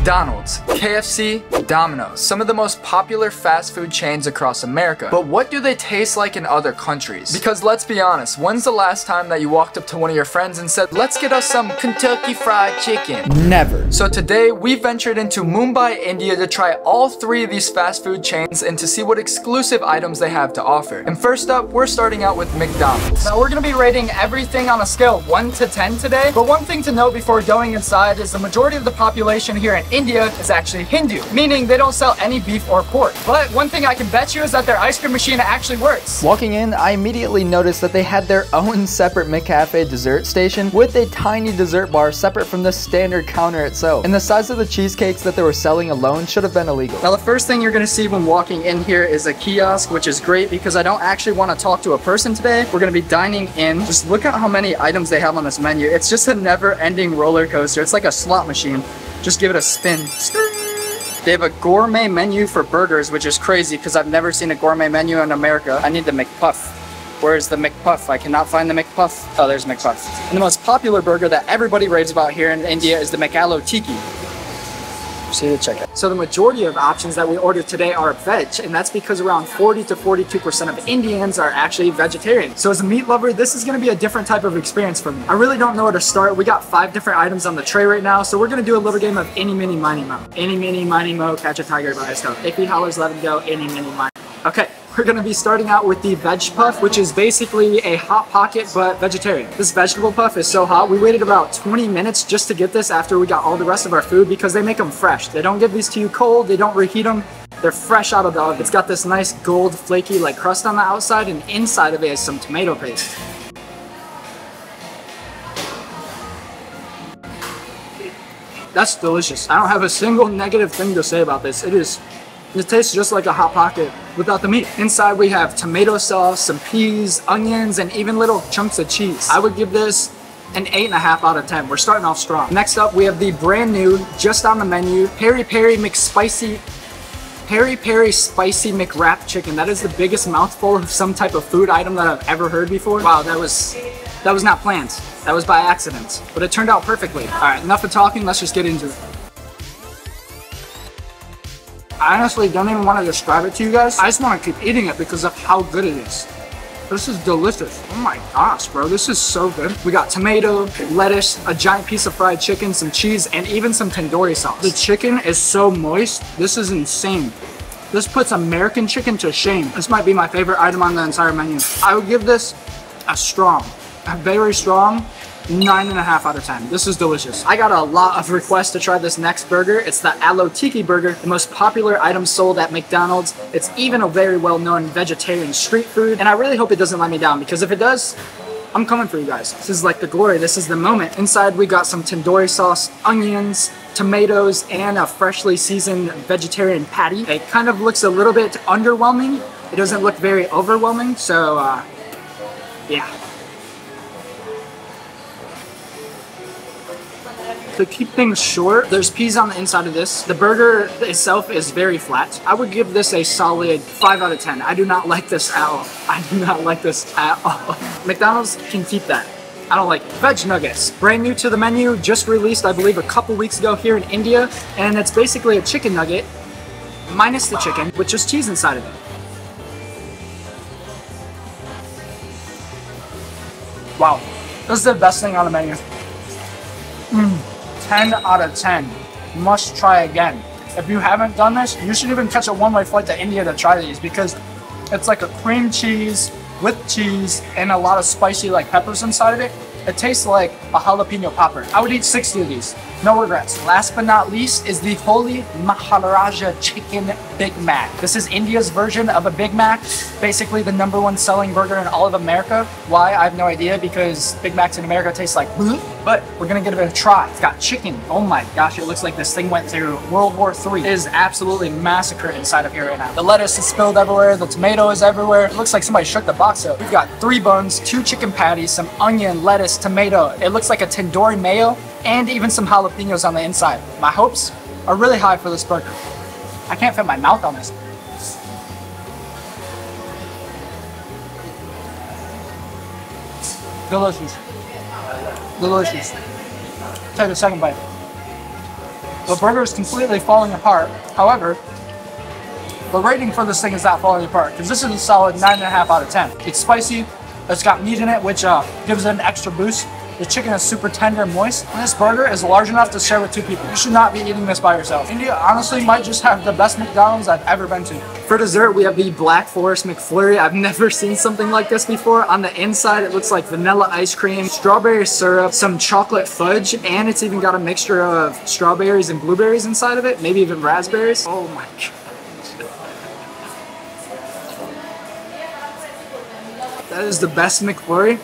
McDonald's, KFC, Dominos, some of the most popular fast food chains across America. But what do they taste like in other countries? Because let's be honest, when's the last time that you walked up to one of your friends and said, let's get us some Kentucky Fried Chicken? Never. So today, we ventured into Mumbai, India to try all three of these fast food chains and to see what exclusive items they have to offer. And first up, we're starting out with McDonald's. Now we're gonna be rating everything on a scale of 1 to 10 today, but one thing to note before going inside is the majority of the population here in India is actually Hindu, meaning they don't sell any beef or pork. But one thing I can bet you is that their ice cream machine actually works. Walking in, I immediately noticed that they had their own separate McCafe dessert station with a tiny dessert bar separate from the standard counter itself. And the size of the cheesecakes that they were selling alone should have been illegal. Now the first thing you're gonna see when walking in here is a kiosk, which is great because I don't actually want to talk to a person today. We're gonna be dining in. Just look at how many items they have on this menu. It's just a never-ending roller coaster. It's like a slot machine. Just give it a spin. They have a gourmet menu for burgers, which is crazy because I've never seen a gourmet menu in America. I need the McPuff. Where's the McPuff? I cannot find the McPuff. Oh, there's McPuff. And the most popular burger that everybody raves about here in India is the mcaloo tikki. See the check it. So the majority of options that we ordered today are veg, and that's because around 40 to 42% of Indians are actually vegetarian. So as a meat lover, this is gonna be a different type of experience for me. I really don't know where to start. We got 5 different items on the tray right now, so we're gonna do a little game of any, mini, miny, mo. Any, mini, miny, mo, catch a tiger by his tail. If he hollers, let him go. Any, mini, miny. Okay. We're gonna be starting out with the veg puff, which is basically a hot pocket but vegetarian. This vegetable puff is so hot. We waited about 20 minutes just to get this after we got all the rest of our food because they make them fresh. They don't give these to you cold, they don't reheat them. They're fresh out of the oven. It's got this nice gold flaky like crust on the outside, and inside of it is some tomato paste. That's delicious. I don't have a single negative thing to say about this. It tastes just like a Hot Pocket without the meat. Inside we have tomato sauce, some peas, onions, and even little chunks of cheese. I would give this an 8.5 out of 10. We're starting off strong. Next up, we have the brand new, just on the menu, Peri Peri Spicy McWrap Chicken. That is the biggest mouthful of some type of food item that I've ever heard before. Wow, that was not planned. That was by accident, but it turned out perfectly. All right, enough of talking, let's just get into it. I honestly don't even want to describe it to you guys. I just want to keep eating it because of how good it is. This is delicious. Oh my gosh, bro. This is so good. We got tomato, lettuce, a giant piece of fried chicken, some cheese, and even some tandoori sauce. The chicken is so moist. This is insane. This puts American chicken to shame. This might be my favorite item on the entire menu. I would give this a very strong 9.5 out of 10. This is delicious. I got a lot of requests to try this next burger. It's the Aloo Tikki burger, the most popular item sold at McDonald's. It's even a very well-known vegetarian street food, and I really hope it doesn't let me down because if it does, I'm coming for you guys. This is like the glory. This is the moment. Inside we got some tandoori sauce, onions, tomatoes, and a freshly seasoned vegetarian patty. It kind of looks a little bit underwhelming. It doesn't look very overwhelming, so yeah. To keep things short, there's peas on the inside of this. The burger itself is very flat. I would give this a solid 5 out of 10. I do not like this at all. I do not like this at all. McDonald's can keep that. I don't like it. Veg nuggets, brand new to the menu, just released I believe a couple weeks ago here in India, and it's basically a chicken nugget minus the chicken with just cheese inside of it. Wow, this is the best thing on the menu. 10 out of 10. Must try again. If you haven't done this, you should even catch a one-way flight to India to try these because it's like a cream cheese with cheese and a lot of spicy like peppers inside of it. It tastes like a jalapeno popper. I would eat 60 of these. No regrets. Last but not least is the Holy Maharaja Chicken Big Mac. This is India's version of a Big Mac, basically the #1 selling burger in all of America. Why? I have no idea because Big Macs in America taste like bleh, but we're gonna give it a try. It's got chicken. Oh my gosh, it looks like this thing went through World War III. It is absolutely massacred inside of here right now. The lettuce is spilled everywhere, the tomato is everywhere. It looks like somebody shook the box up. We've got 3 buns, 2 chicken patties, some onion, lettuce, tomato. It looks like a tandoori mayo, and even some jalapenos on the inside. My hopes are really high for this burger. I can't fit my mouth on this. Delicious. Delicious. Take a second bite. The burger is completely falling apart. However, the rating for this thing is not falling apart because this is a solid 9.5 out of 10. It's spicy. It's got meat in it, which gives it an extra boost. The chicken is super tender and moist. And this burger is large enough to share with 2 people. You should not be eating this by yourself. India honestly might just have the best McDonald's I've ever been to. For dessert, we have the Black Forest McFlurry. I've never seen something like this before. On the inside, it looks like vanilla ice cream, strawberry syrup, some chocolate fudge, and it's even got a mixture of strawberries and blueberries inside of it, maybe even raspberries. Oh my god. That is the best McFlurry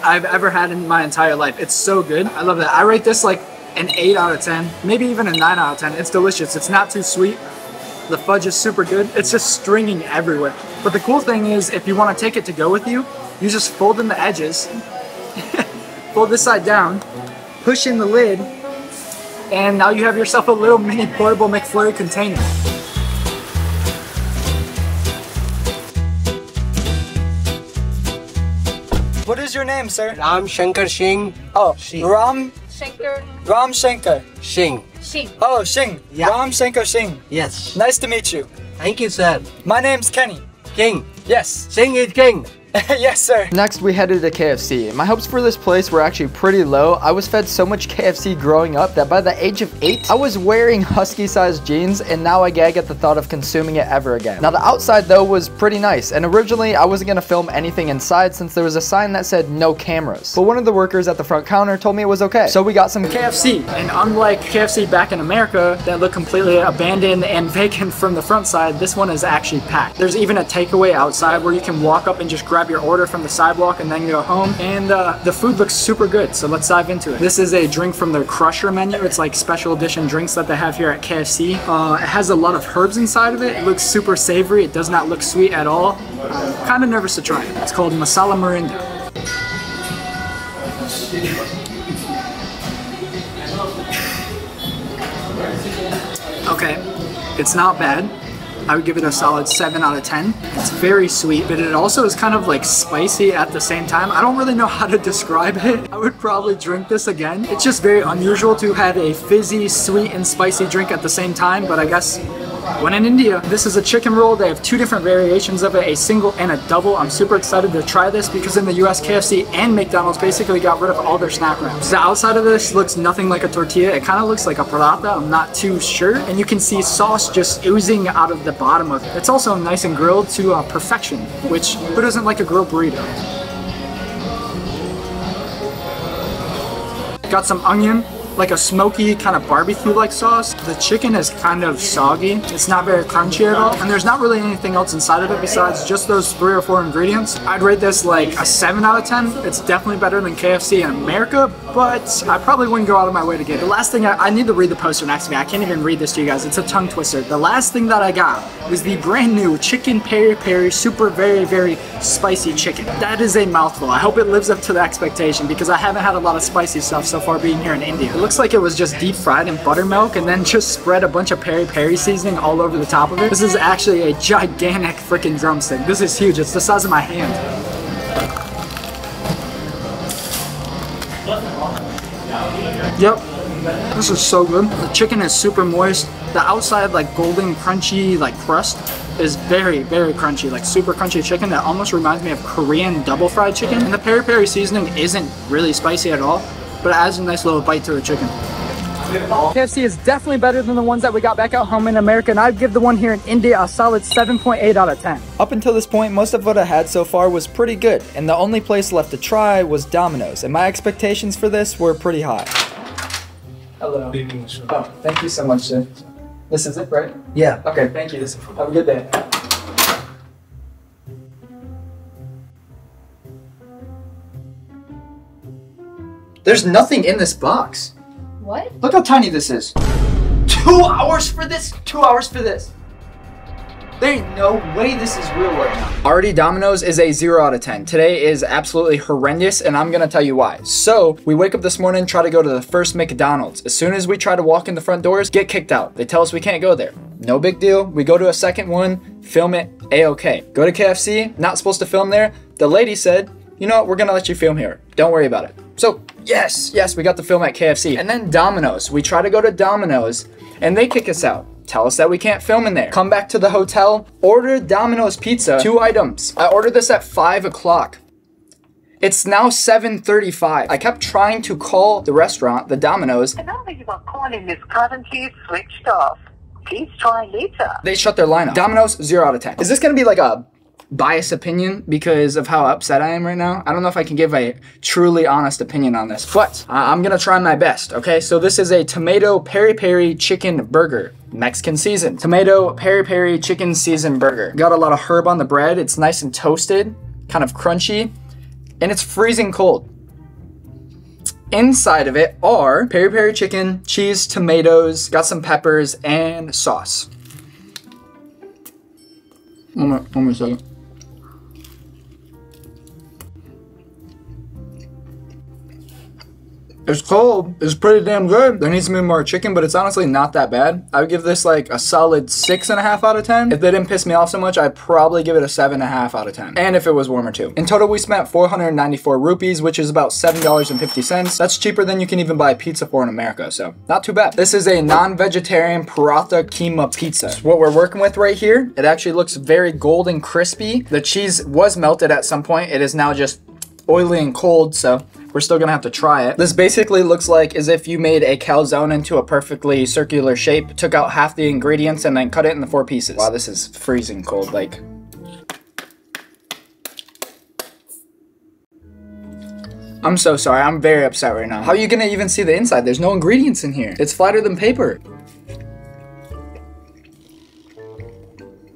I've ever had in my entire life. It's so good. I love that. I rate this like an 8 out of 10, maybe even a 9 out of 10. It's delicious. It's not too sweet. The fudge is super good. It's just stringing everywhere. But the cool thing is, if you want to take it to go with you, you just fold in the edges, fold this side down, push in the lid, and now you have yourself a little mini portable McFlurry container. What is your name, sir? Ram Shankar Singh. Oh, Singh. Ram Shankar. Singh. Oh, Singh. Yeah. Ram Shankar Singh. Yes. Nice to meet you. Thank you, sir. My name's Kenny. King. Yes. Singh is king. Yes, sir. Next, we headed to KFC. My hopes for this place were actually pretty low. I was fed so much KFC growing up that by the age of 8, I was wearing husky-sized jeans, and now I gag at the thought of consuming it ever again. Now, the outside, though, was pretty nice, and originally, I wasn't going to film anything inside since there was a sign that said no cameras. But one of the workers at the front counter told me it was okay. So we got some KFC, and unlike KFC back in America that look completely abandoned and vacant from the front side, this one is actually packed. There's even a takeaway outside where you can walk up and just grab your order from the sidewalk and then go home, and the food looks super good, so let's dive into it. This is a drink from their Crusher menu. It's like special edition drinks that they have here at KFC. It has a lot of herbs inside of it. It looks super savory. It does not look sweet at all. I'm kind of nervous to try it. It's called Masala Morinda. Okay, it's not bad. I would give it a solid 7 out of 10. It's very sweet, but it also is kind of like spicy at the same time. I don't really know how to describe it. I would probably drink this again. It's just very unusual to have a fizzy, sweet, and spicy drink at the same time, but I guess when in India, this is a chicken roll. They have 2 different variations of it, a single and a double. I'm super excited to try this because in the US, KFC and McDonald's basically got rid of all their snack wraps. The outside of this looks nothing like a tortilla. It kind of looks like a paratha. I'm not too sure. And you can see sauce just oozing out of the bottom of it. It's also nice and grilled to perfection, which who doesn't like a grilled burrito? Got some onion, like a smoky kind of barbecue-like sauce. The chicken is kind of soggy. It's not very crunchy at all. And there's not really anything else inside of it besides just those 3 or 4 ingredients. I'd rate this like a 7 out of 10. It's definitely better than KFC in America, but I probably wouldn't go out of my way to get it. The last thing I need to read the poster next to me. I can't even read this to you guys. It's a tongue twister. The last thing that I got was the brand new chicken peri peri super very spicy chicken. That is a mouthful. I hope it lives up to the expectation because I haven't had a lot of spicy stuff so far being here in India. It looks like it was just deep fried in buttermilk and then just spread a bunch of peri peri seasoning all over the top of it. This is actually a gigantic freaking drumstick. This is huge. It's the size of my hand. Yep. This is so good. The chicken is super moist. The outside like golden crunchy like crust is very crunchy, like super crunchy chicken that almost reminds me of Korean double fried chicken. And the peri peri seasoning isn't really spicy at all, but it adds a nice little bite to the chicken. KFC is definitely better than the ones that we got back at home in America, and I'd give the one here in India a solid 7.8 out of 10. Up until this point, most of what I had so far was pretty good, and the only place left to try was Domino's, and my expectations for this were pretty high. Hello. Oh, thank you so much, sir. This is it, right? Yeah. Okay, thank you. Have a good day. There's nothing in this box. What? Look how tiny this is. 2 hours for this? 2 hours for this? There ain't no way this is real right now. Already Domino's is a 0 out of 10. Today is absolutely horrendous, and I'm gonna tell you why. So, we wake up this morning, try to go to the first McDonald's. As soon as we try to walk in the front doors, get kicked out. They tell us we can't go there. No big deal. We go to a second one, film it, A-okay. Go to KFC, not supposed to film there. The lady said, you know what, we're gonna let you film here. Don't worry about it. So, Yes, we got to film at KFC. And then Domino's. We try to go to Domino's and they kick us out. Tell us that we can't film in there. Come back to the hotel, order Domino's pizza, 2 items. I ordered this at 5 o'clock. It's now 7:35. I kept trying to call the restaurant, the Domino's. The number you are calling is currently switched off. Please try later. They shut their line off. Domino's, 0 out of 10. Is this gonna be like a biased opinion because of how upset I am right now? I don't know if I can give a truly honest opinion on this, but I'm gonna try my best, okay? So this is a tomato peri-peri chicken burger. Mexican seasoned. Tomato peri-peri chicken seasoned burger. Got a lot of herb on the bread. It's nice and toasted, kind of crunchy, and it's freezing cold. Inside of it are peri-peri chicken, cheese, tomatoes, got some peppers, and sauce. One more second. It's cold. It's pretty damn good. There needs to be more chicken, but it's honestly not that bad. I would give this like a solid 6.5 out of 10. If they didn't piss me off so much, I'd probably give it a 7.5 out of 10. And if it was warmer too. In total, we spent 494 rupees, which is about $7.50. That's cheaper than you can even buy pizza for in America, so not too bad. This is a non-vegetarian paratha keema pizza. What we're working with right here, it actually looks very golden crispy. The cheese was melted at some point. It is now just oily and cold, so we're still gonna have to try it. This basically looks like as if you made a calzone into a perfectly circular shape, took out half the ingredients and then cut it into 4 pieces. Wow, this is freezing cold, like. I'm so sorry, I'm very upset right now. How are you gonna even see the inside? There's no ingredients in here. It's flatter than paper.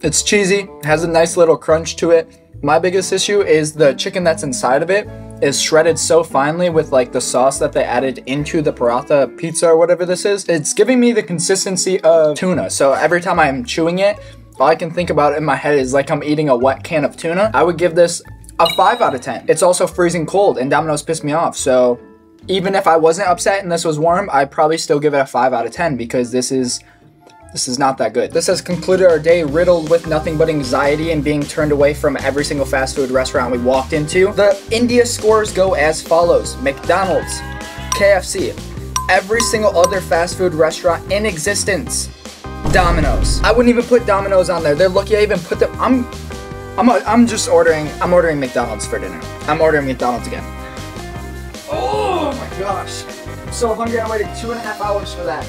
It's cheesy, has a nice little crunch to it. My biggest issue is the chicken that's inside of it is shredded so finely with like the sauce that they added into the paratha pizza or whatever this is. It's giving me the consistency of tuna. So every time I'm chewing it, all I can think about in my head is like I'm eating a wet can of tuna. I would give this a 5 out of 10. It's also freezing cold and Domino's pissed me off. So even if I wasn't upset and this was warm, I'd probably still give it a 5 out of 10 because this is not that good. This has concluded our day riddled with nothing but anxiety and being turned away from every single fast food restaurant we walked into. The India scores go as follows: McDonald's, KFC, every single other fast food restaurant in existence, Domino's. I wouldn't even put Domino's on there. They're lucky I even put them. I'm just ordering. I'm ordering McDonald's for dinner. I'm ordering McDonald's again. Oh my gosh. I'm so hungry. I waited 2.5 hours for that.